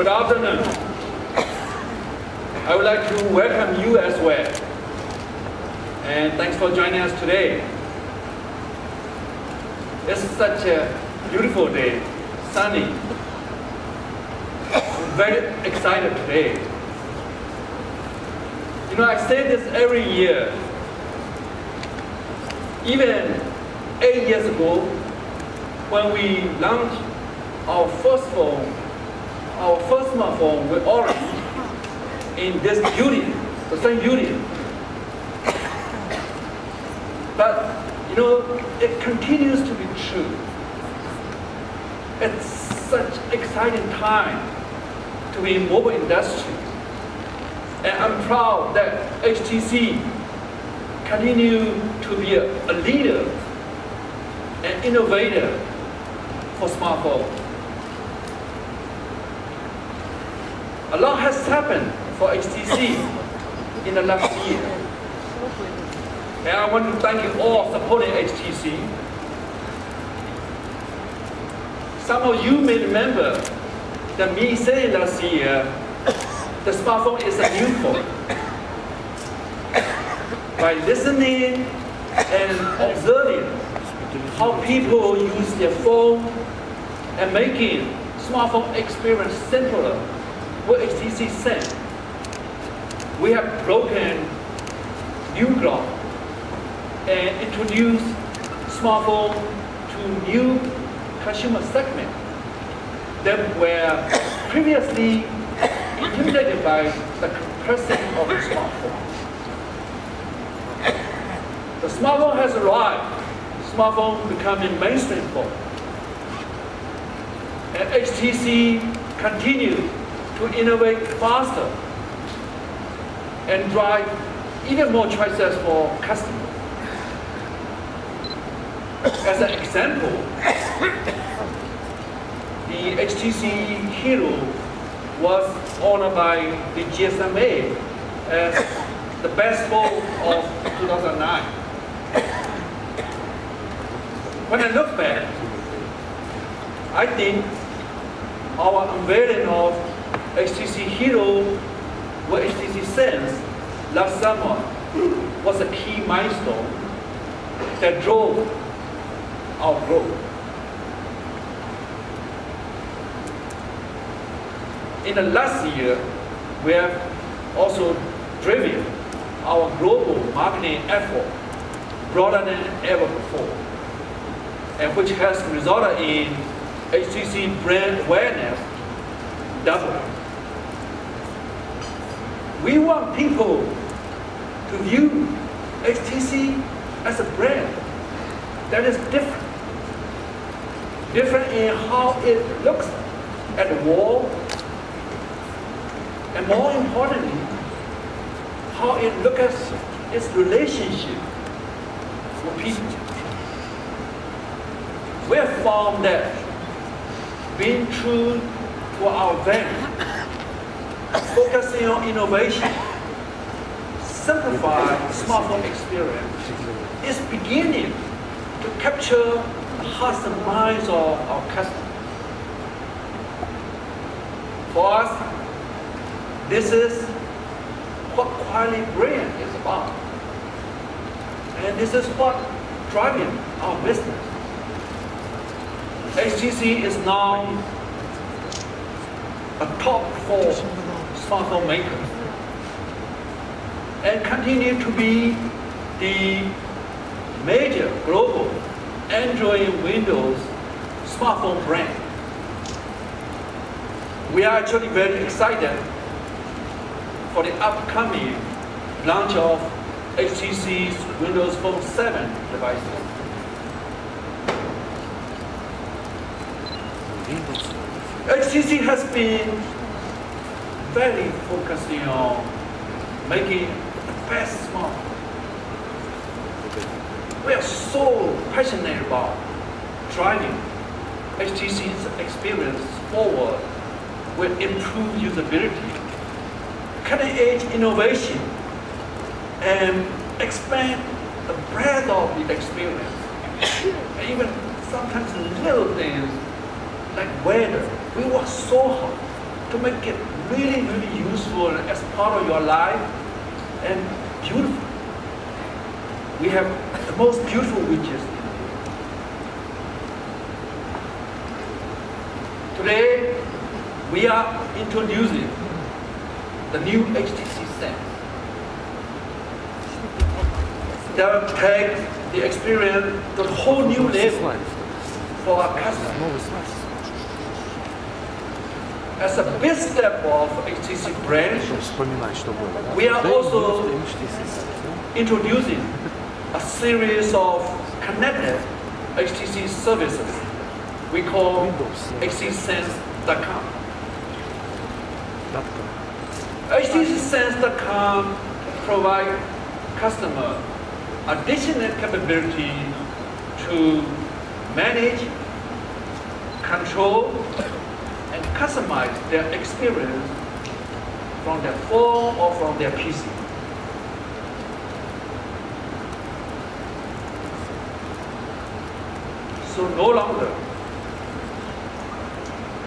Good afternoon. I would like to welcome you as well. And thanks for joining us today. It's such a beautiful day, sunny. I'm very excited today. You know, I say this every year. Even 8 years ago, when we launched our first smartphone with Orange in this building, the same building. But you know, it continues to be true. It's such exciting time to be in mobile industry. And I'm proud that HTC continue to be a leader and innovator for smartphone. A lot has happened for HTC in the last year. And I want to thank you all supporting HTC. Some of you may remember that me saying last year, the smartphone is a new phone. By listening and observing how people use their phone and making smartphone experience simpler with HTC Sense, we have broken new ground and introduced smartphone to new consumer segments that were previously intimidated by the complexity of the smartphone. The smartphone has arrived. Smartphone becoming mainstream phone. And HTC continues to innovate faster and drive even more choices for customers. As an example, the HTC Hero was honored by the GSMA as the best phone of 2009. When I look back, I think our unveiling of HTC Hero with HTC Sense last summer was a key milestone that drove our growth. In the last year, we have also driven our global marketing effort broader than ever before, and which has resulted in HTC brand awareness doubling. We want people to view HTC as a brand that is different. Different in how it looks at the wall, and more importantly, how it looks at its relationship with people. We have found that being true to our value, focusing on innovation, simplify smartphone experience, is beginning to capture the hearts and minds of our customers. For us, this is what quality brand is about. And this is what driving our business. HTC is now a top 4 smartphone maker and continue to be the major global Android and Windows smartphone brand. We are actually very excited for the upcoming launch of HTC's Windows Phone 7 devices. HTC has been very focusing on making the best smartphone. We are so passionate about driving HTC's experience forward with improved usability, cutting-edge innovation, and expand the breadth of the experience. And even sometimes little things like weather. We work so hard to make it really, really useful as part of your life and beautiful. We have the most beautiful widgets. Today, we are introducing the new HTC Sense that will take the experience to a whole new level for our customers. As a big step of HTC brand, we are also introducing a series of connected HTC services we call HTCSense.com. HTCSense.com provide customer additional capability to manage, control, and customize their experience from their phone or from their PC. So no longer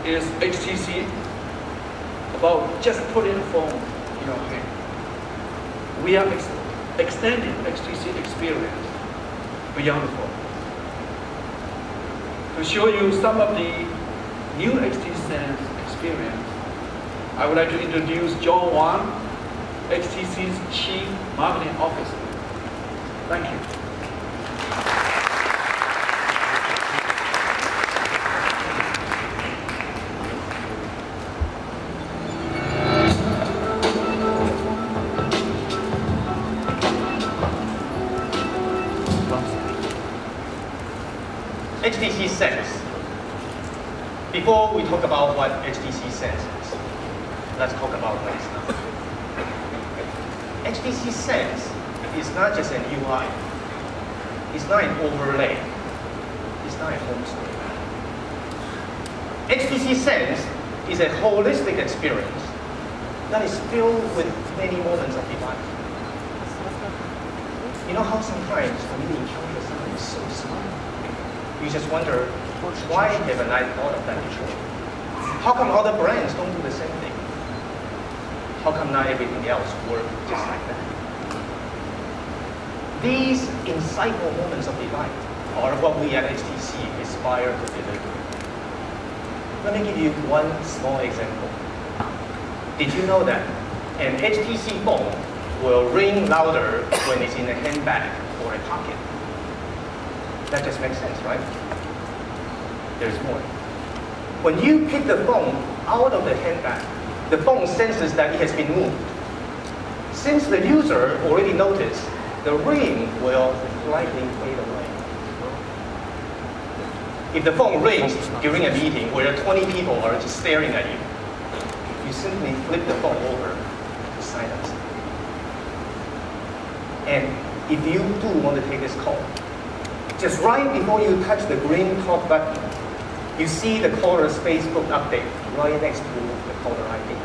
is HTC about just putting a phone in your hand. We are extending HTC experience beyond the phone. To show you some of the new HTC Sense experience, I would like to introduce John Wang, HTC's Chief Marketing Officer. Thank you. HTC Sense. Before we talk about what HTC Sense is, let's talk about what it's not. HTC Sense is not just an UI. It's not an overlay. It's not a home screen. HTC Sense is a holistic experience that is filled with many moments of delight. You know how sometimes when you encounter something so small, you just wonder, why haven't I thought of that before? How come other brands don't do the same thing? How come not everything else works just like that? These insightful moments of delight are what we at HTC aspire to deliver. Let me give you one small example. Did you know that an HTC phone will ring louder when it's in a handbag or a pocket? That just makes sense, right? There's more. When you pick the phone out of the handbag, the phone senses that it has been moved. Since the user already noticed, the ring will slightly fade away. If the phone rings during a meeting where 20 people are just staring at you, you simply flip the phone over to silence. And if you do want to take this call, just right before you touch the green talk button, you see the caller's Facebook update right next to the caller ID.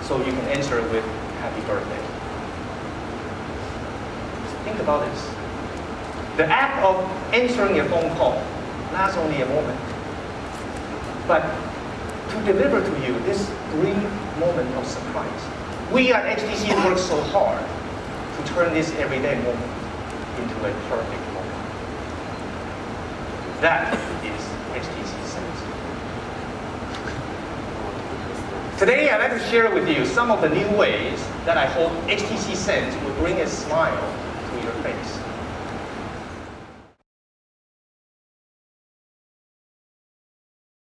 So you can answer with happy birthday. Just think about this. The act of answering a phone call lasts only a moment. But to deliver to you this brief moment of surprise, we at HTC work so hard to turn this everyday moment into a perfect moment. That is HTC Sense. Today, I'd like to share with you some of the new ways that I hope HTC Sense will bring a smile